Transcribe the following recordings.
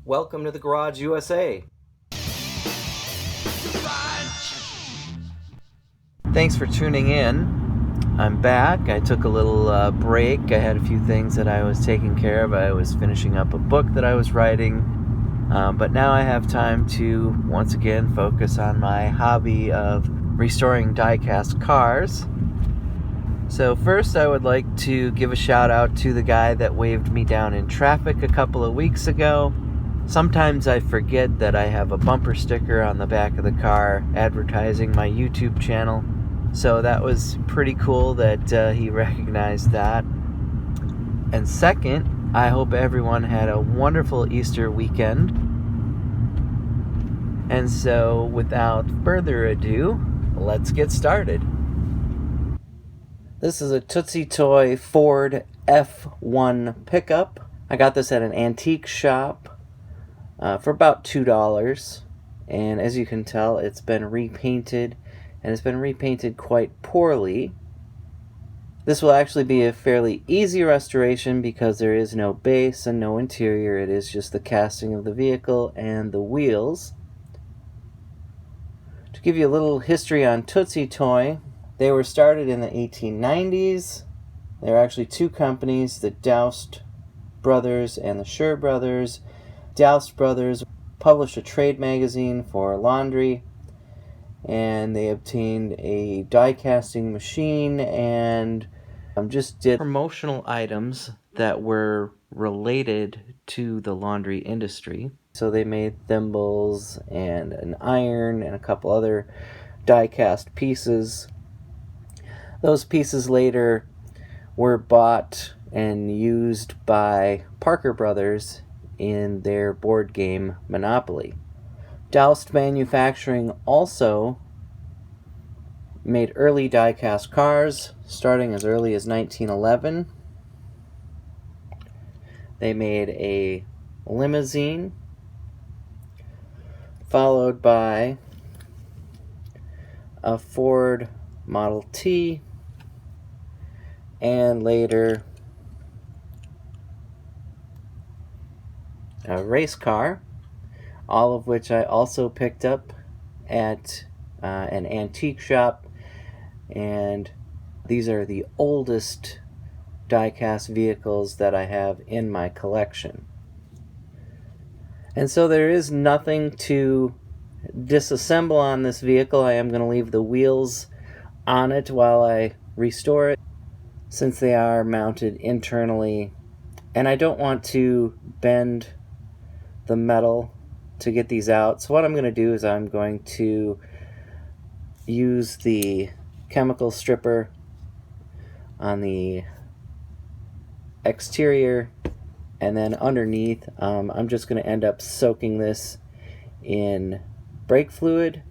Welcome to the Garage USA. Thanks for tuning in. I'm back. I took a little break. I had a few things that I was taking care of. I was finishing up a book that I was writing. But now I have time to once again focus on my hobby of restoring die-cast cars. So first I would like to give a shout out to the guy that waved me down in traffic a couple of weeks ago. Sometimes I forget that I have a bumper sticker on the back of the car advertising my YouTube channel. So that was pretty cool that he recognized that. And second, I hope everyone had a wonderful Easter weekend. And so without further ado, let's get started. This is a Tootsietoy Ford F1 pickup. I got this at an antique shop for about $2. And as you can tell, it's been repainted, and it's been repainted quite poorly. This will actually be a fairly easy restoration because there is no base and no interior. It is just the casting of the vehicle and the wheels. To give you a little history on Tootsietoy, they were started in the 1890s. There are actually two companies, the Doust brothers and the Scher brothers. Doust brothers published a trade magazine for laundry, and they obtained a die casting machine and just did promotional items that were related to the laundry industry. So they made thimbles and an iron and a couple other die cast pieces. Those pieces later were bought and used by Parker Brothers in their board game Monopoly. Doust Manufacturing also made early die-cast cars, starting as early as 1911. They made a limousine, followed by a Ford Model T, and later a race car, all of which I also picked up at an antique shop. And these are the oldest die-cast vehicles that I have in my collection. And so there is nothing to disassemble on this vehicle. I am going to leave the wheels on it while I restore it, since they are mounted internally, and I don't want to bend the metal to get these out. So what I'm going to do is I'm going to use the chemical stripper on the exterior, and then underneath I'm just going to end up soaking this in brake fluid,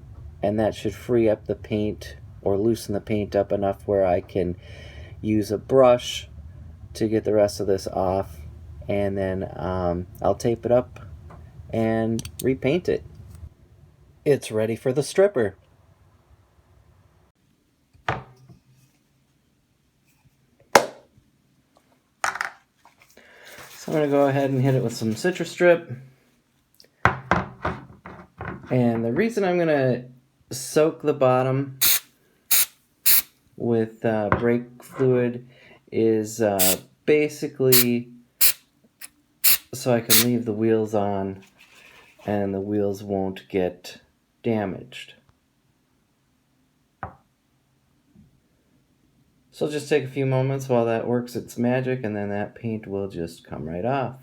and that should free up the paint or loosen the paint up enough where I can use a brush to get the rest of this off, and then I'll tape it up and repaint it. It's ready for the stripper. So I'm going to go ahead and hit it with some Citrus Strip. And the reason I'm going to soak the bottom with brake fluid is basically so I can leave the wheels on and the wheels won't get damaged. So just take a few moments while that works its magic, and then that paint will just come right off.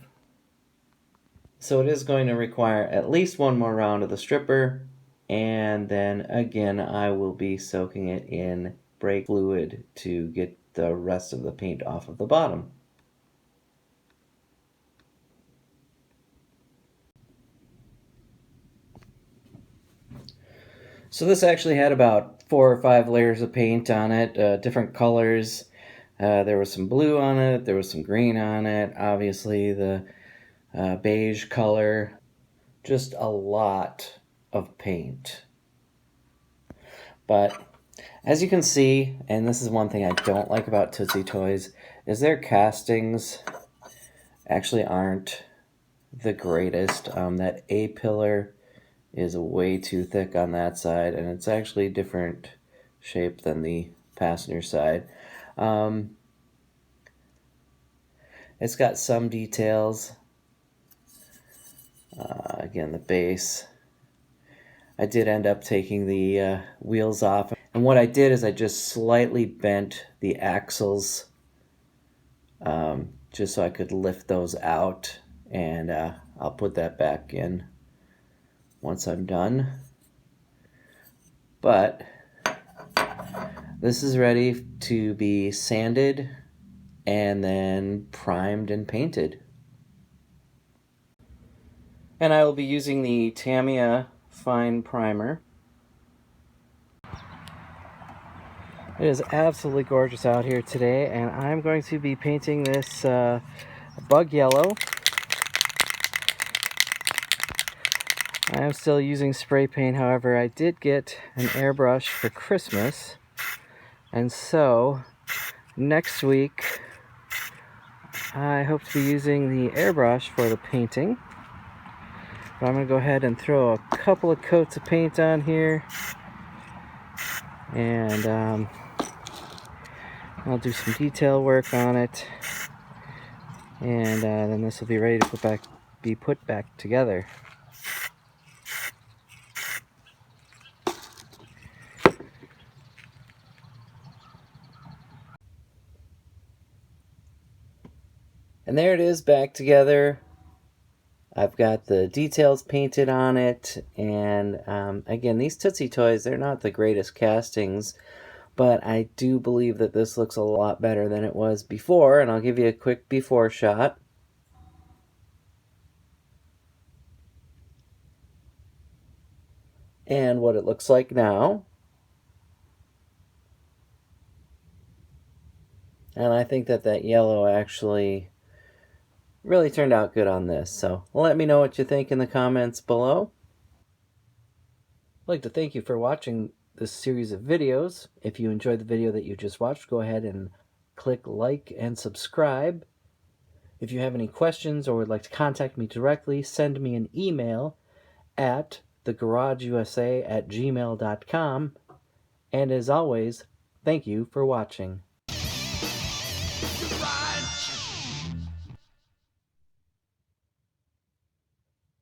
So it is going to require at least one more round of the stripper, and then again I will be soaking it in brake fluid to get the rest of the paint off of the bottom. So this actually had about 4 or 5 layers of paint on it, different colors. There was some blue on it, there was some green on it, obviously the beige color, just a lot of paint. But as you can see, and this is one thing I don't like about Tootsie Toys, is their castings actually aren't the greatest. That A-pillar is way too thick on that side, and it's actually a different shape than the passenger side. It's got some details. Again, the base. I did end up taking the wheels off, and what I did is I just slightly bent the axles just so I could lift those out, and I'll put that back in once I'm done. But this is ready to be sanded and then primed and painted. And I will be using the Tamiya Fine Primer. It is absolutely gorgeous out here today, and I'm going to be painting this bug yellow. I am still using spray paint, however, I did get an airbrush for Christmas, and so next week I hope to be using the airbrush for the painting. But I'm going to go ahead and throw a couple of coats of paint on here, and I'll do some detail work on it, and then this will be ready to be put back together. And there it is, back together. I've got the details painted on it, and again, these Tootsie Toys, they're not the greatest castings, but I do believe that this looks a lot better than it was before, and I'll give you a quick before shot. And what it looks like now. And I think that that yellow actually really turned out good on this. So let me know what you think in the comments below. I'd like to thank you for watching this series of videos. If you enjoyed the video that you just watched, go ahead and click like and subscribe. If you have any questions or would like to contact me directly, send me an email at thegaraageusa@gmail.com. And as always, thank you for watching.